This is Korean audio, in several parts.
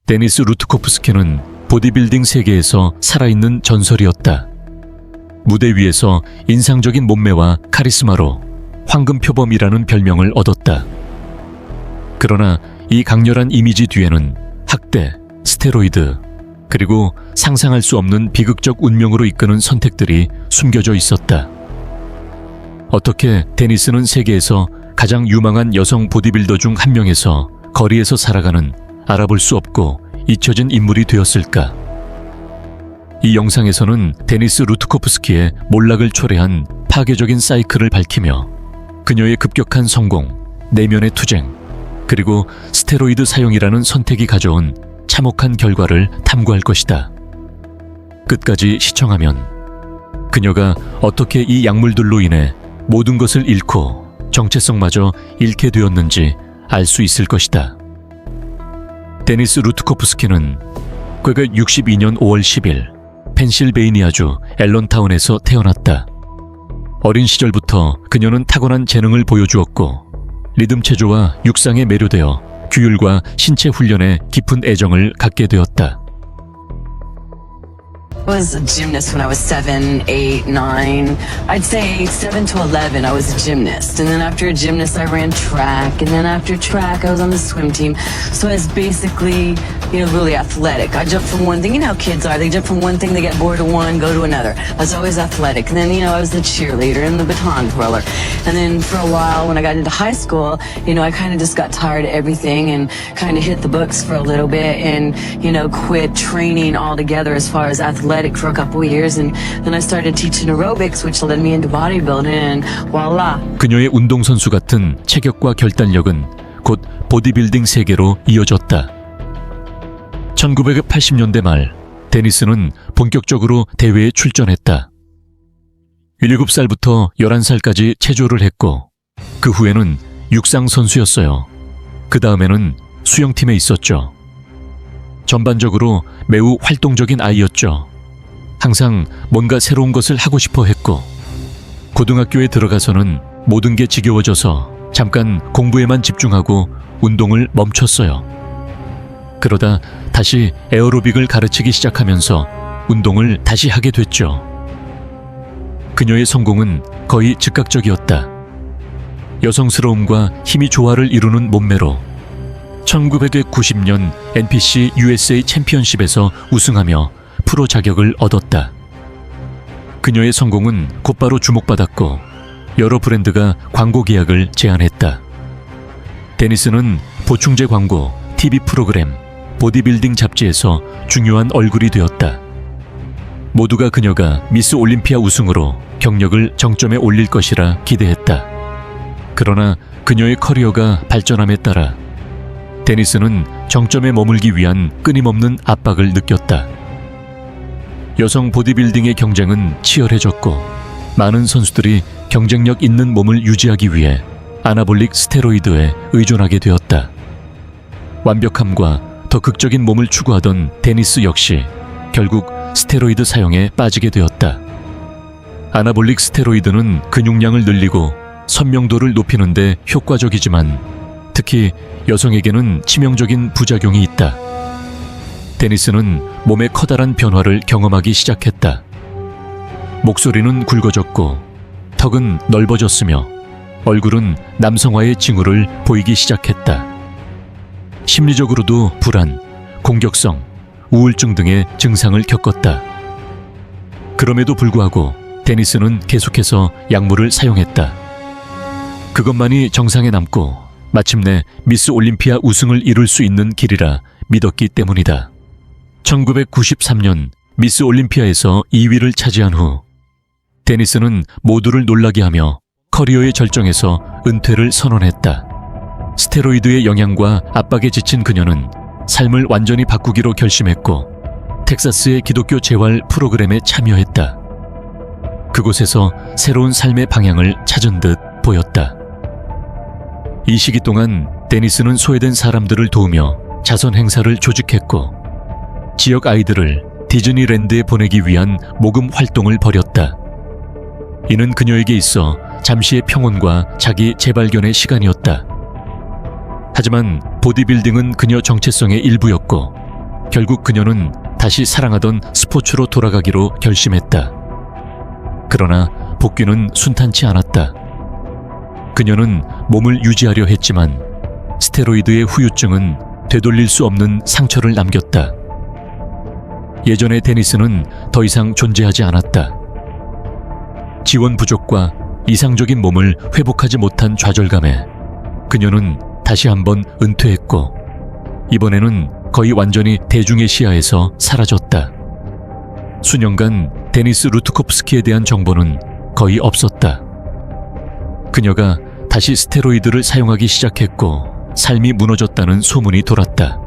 데니스 루트코프스키는 보디빌딩 세계에서 살아있는 전설이었다. 무대 위에서 인상적인 몸매와 카리스마로 황금표범이라는 별명을 얻었다. 그러나 이 강렬한 이미지 뒤에는 학대, 스테로이드, 그리고 상상할 수 없는 비극적 운명으로 이끄는 선택들이 숨겨져 있었다. 어떻게 데니스는 세계에서 가장 유망한 여성 보디빌더 중 한 명에서 거리에서 살아가는 알아볼 수 없고 잊혀진 인물이 되었을까? 이 영상에서는 데니스 루트코프스키의 몰락을 초래한 파괴적인 사이클을 밝히며 그녀의 급격한 성공, 내면의 투쟁, 그리고 스테로이드 사용이라는 선택이 가져온 참혹한 결과를 탐구할 것이다. 끝까지 시청하면 그녀가 어떻게 이 약물들로 인해 모든 것을 잃고 정체성마저 잃게 되었는지 알 수 있을 것이다. 데니스 루트코프스키는 그가 62년 5월 10일 펜실베이니아주 앨런타운에서 태어났다. 어린 시절부터 그녀는 타고난 재능을 보여주었고 리듬 체조와 육상에 매료되어 규율과 신체 훈련에 깊은 애정을 갖게 되었다. I was a gymnast when I was 7, 8, 9. I'd say 7 to 11 I was a gymnast. And then after a gymnast I ran track. And then after track I was on the swim team. So I was basically, really athletic. I jumped from one thing. You know how kids are. They jump from one thing, they get bored of one, go to another. I was always athletic. And then, I was the cheerleader and the baton twirler. And then for a while when I got into high school, I kind of just got tired of everything and kind of hit the books for a little bit and, quit training altogether as far as athletic for a couple of years, and then I started teaching aerobics, which led me into bodybuilding, and voila. 그녀의 운동선수 같은 체격과 결단력은 곧 보디빌딩 세계로 이어졌다. 1980년대 말 데니스는 본격적으로 대회에 출전했다. 7살부터 11살까지 체조를 했고 그 후에는 육상 선수였어요. 그 다음에는 수영팀에 있었죠. 전반적으로 매우 활동적인 아이였죠. 항상 뭔가 새로운 것을 하고 싶어 했고 고등학교에 들어가서는 모든 게 지겨워져서 잠깐 공부에만 집중하고 운동을 멈췄어요. 그러다 다시 에어로빅을 가르치기 시작하면서 운동을 다시 하게 됐죠. 그녀의 성공은 거의 즉각적이었다. 여성스러움과 힘이 조화를 이루는 몸매로 1990년 NPC USA 챔피언십에서 우승하며 프로 자격을 얻었다. 그녀의 성공은 곧바로 주목받았고 여러 브랜드가 광고 계약을 제안했다. 데니스는 보충제 광고, TV 프로그램, 보디빌딩 잡지에서 중요한 얼굴이 되었다. 모두가 그녀가 미스 올림피아 우승으로 경력을 정점에 올릴 것이라 기대했다. 그러나 그녀의 커리어가 발전함에 따라 데니스는 정점에 머물기 위한 끊임없는 압박을 느꼈다. 여성 보디빌딩의 경쟁은 치열해졌고 많은 선수들이 경쟁력 있는 몸을 유지하기 위해 아나볼릭 스테로이드에 의존하게 되었다. 완벽함과 더 극적인 몸을 추구하던 데니스 역시 결국 스테로이드 사용에 빠지게 되었다. 아나볼릭 스테로이드는 근육량을 늘리고 선명도를 높이는 데 효과적이지만 특히 여성에게는 치명적인 부작용이 있다. 데니스는 몸의 커다란 변화를 경험하기 시작했다. 목소리는 굵어졌고 턱은 넓어졌으며 얼굴은 남성화의 징후를 보이기 시작했다. 심리적으로도 불안, 공격성, 우울증 등의 증상을 겪었다. 그럼에도 불구하고 데니스는 계속해서 약물을 사용했다. 그것만이 정상에 남고 마침내 미스 올림피아 우승을 이룰 수 있는 길이라 믿었기 때문이다. 1993년 미스 올림피아에서 2위를 차지한 후 데니스는 모두를 놀라게 하며 커리어의 절정에서 은퇴를 선언했다. 스테로이드의 영향과 압박에 지친 그녀는 삶을 완전히 바꾸기로 결심했고 텍사스의 기독교 재활 프로그램에 참여했다. 그곳에서 새로운 삶의 방향을 찾은 듯 보였다. 이 시기 동안 데니스는 소외된 사람들을 도우며 자선 행사를 조직했고 지역 아이들을 디즈니랜드에 보내기 위한 모금 활동을 벌였다. 이는 그녀에게 있어 잠시의 평온과 자기 재발견의 시간이었다. 하지만 보디빌딩은 그녀 정체성의 일부였고 결국 그녀는 다시 사랑하던 스포츠로 돌아가기로 결심했다. 그러나 복귀는 순탄치 않았다. 그녀는 몸을 유지하려 했지만 스테로이드의 후유증은 되돌릴 수 없는 상처를 남겼다. 예전의 데니스는 더 이상 존재하지 않았다. 지원 부족과 이상적인 몸을 회복하지 못한 좌절감에 그녀는 다시 한번 은퇴했고 이번에는 거의 완전히 대중의 시야에서 사라졌다. 수년간 데니스 루트코프스키에 대한 정보는 거의 없었다. 그녀가 다시 스테로이드를 사용하기 시작했고 삶이 무너졌다는 소문이 돌았다.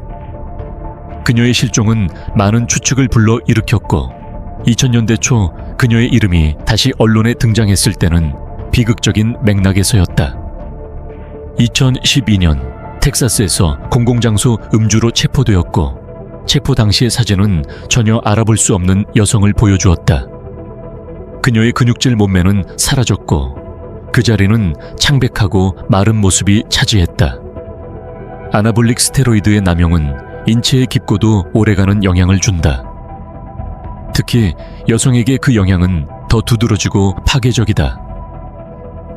그녀의 실종은 많은 추측을 불러 일으켰고 2000년대 초 그녀의 이름이 다시 언론에 등장했을 때는 비극적인 맥락에서였다. 2012년 텍사스에서 공공장소 음주로 체포되었고 체포 당시의 사진은 전혀 알아볼 수 없는 여성을 보여주었다. 그녀의 근육질 몸매는 사라졌고 그 자리는 창백하고 마른 모습이 차지했다. 아나볼릭 스테로이드의 남용은 인체에 깊고도 오래가는 영향을 준다. 특히 여성에게 그 영향은 더 두드러지고 파괴적이다.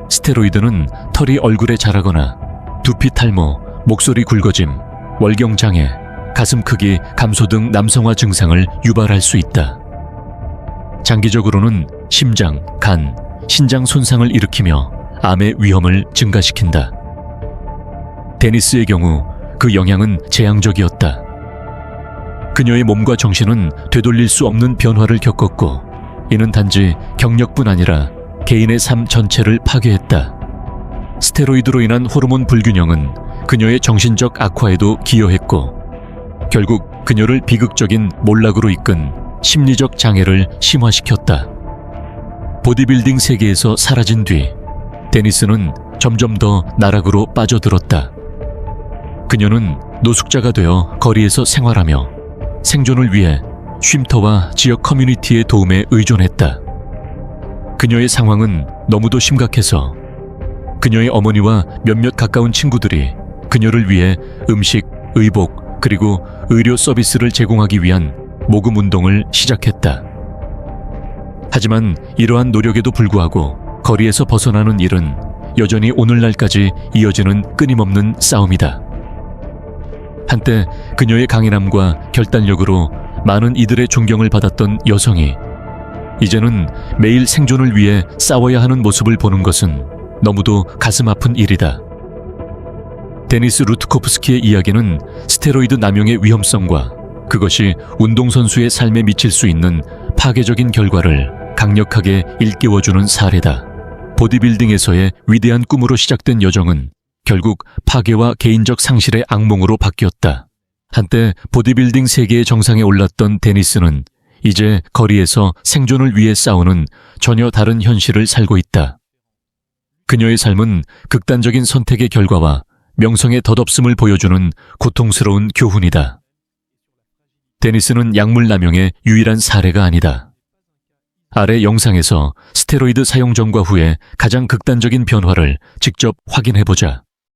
스테로이드는 털이 얼굴에 자라거나 두피 탈모, 목소리 굵어짐, 월경장애, 가슴 크기 감소 등 남성화 증상을 유발할 수 있다. 장기적으로는 심장, 간, 신장 손상을 일으키며 암의 위험을 증가시킨다. 데니스의 경우 그 영향은 재앙적이었다. 그녀의 몸과 정신은 되돌릴 수 없는 변화를 겪었고 이는 단지 경력뿐 아니라 개인의 삶 전체를 파괴했다. 스테로이드로 인한 호르몬 불균형은 그녀의 정신적 악화에도 기여했고 결국 그녀를 비극적인 몰락으로 이끈 심리적 장애를 심화시켰다. 보디빌딩 세계에서 사라진 뒤 데니스는 점점 더 나락으로 빠져들었다. 그녀는 노숙자가 되어 거리에서 생활하며 생존을 위해 쉼터와 지역 커뮤니티의 도움에 의존했다. 그녀의 상황은 너무도 심각해서 그녀의 어머니와 몇몇 가까운 친구들이 그녀를 위해 음식, 의복, 그리고 의료 서비스를 제공하기 위한 모금 운동을 시작했다. 하지만 이러한 노력에도 불구하고 거리에서 벗어나는 일은 여전히 오늘날까지 이어지는 끊임없는 싸움이다. 한때 그녀의 강인함과 결단력으로 많은 이들의 존경을 받았던 여성이 이제는 매일 생존을 위해 싸워야 하는 모습을 보는 것은 너무도 가슴 아픈 일이다. 데니스 루트코프스키의 이야기는 스테로이드 남용의 위험성과 그것이 운동선수의 삶에 미칠 수 있는 파괴적인 결과를 강력하게 일깨워주는 사례다. 보디빌딩에서의 위대한 꿈으로 시작된 여정은 결국 파괴와 개인적 상실의 악몽으로 바뀌었다. 한때 보디빌딩 세계의 정상에 올랐던 데니스는 이제 거리에서 생존을 위해 싸우는 전혀 다른 현실을 살고 있다. 그녀의 삶은 극단적인 선택의 결과와 명성의 덧없음을 보여주는 고통스러운 교훈이다. 데니스는 약물 남용의 유일한 사례가 아니다. 아래 영상에서 스테로이드 사용 전과 후에 가장 극단적인 변화를 직접 확인해보자.